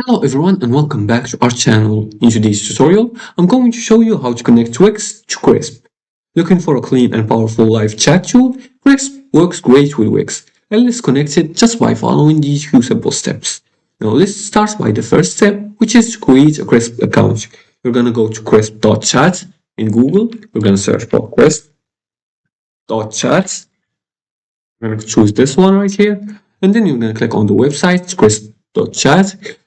Hello everyone and welcome back to our channel. In today's tutorial, I'm going to show you how to connect Wix to Crisp. Looking for a clean and powerful live chat tool? Crisp works great with Wix, and let's connect it just by following these few simple steps. Now let's start by the first step, which is to create a Crisp account. You're gonna go to crisp.chat in Google. You're gonna search for crisp.chat. I'm gonna choose this one right here, and then you're gonna click on the website crisp.chat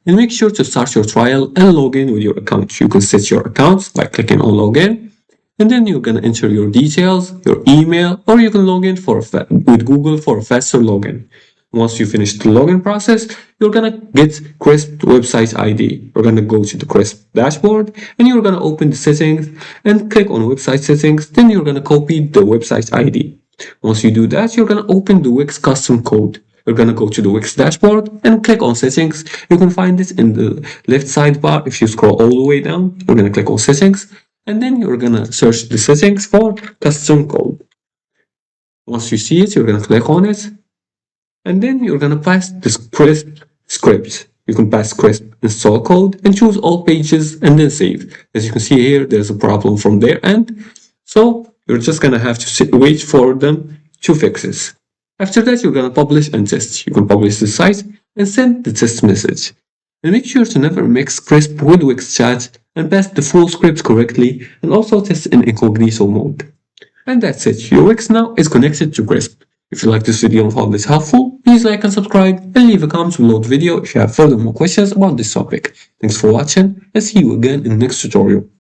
and make sure to start your trial and log in with your account. You can set your account by clicking on login, and then you're gonna enter your details, your email, or you can log in with Google for a faster login. Once you finish the login process, you're gonna get Crisp website ID. You're gonna go to the Crisp dashboard and you're gonna open the settings and click on website settings. Then you're gonna copy the website ID. Once you do that, you're gonna open the Wix custom code. You're gonna go to the Wix dashboard and click on settings. You can find it in the left sidebar. If you scroll all the way down, you're gonna click on settings and then you're gonna search the settings for custom code. Once you see it, you're gonna click on it and then you're gonna pass this Crisp script. You can pass Crisp install code and choose all pages and then save. As you can see here, there's a problem from their end. So you're just gonna have to wait for them to fix it. After that, you're gonna publish and test. You can publish the site and send the test message. And make sure to never mix Crisp with Wix chat and pass the full script correctly and also test in incognito mode. And that's it. Your Wix now is connected to Crisp. If you like this video and found this helpful, please like and subscribe and leave a comment below the video if you have further more questions about this topic. Thanks for watching and see you again in the next tutorial.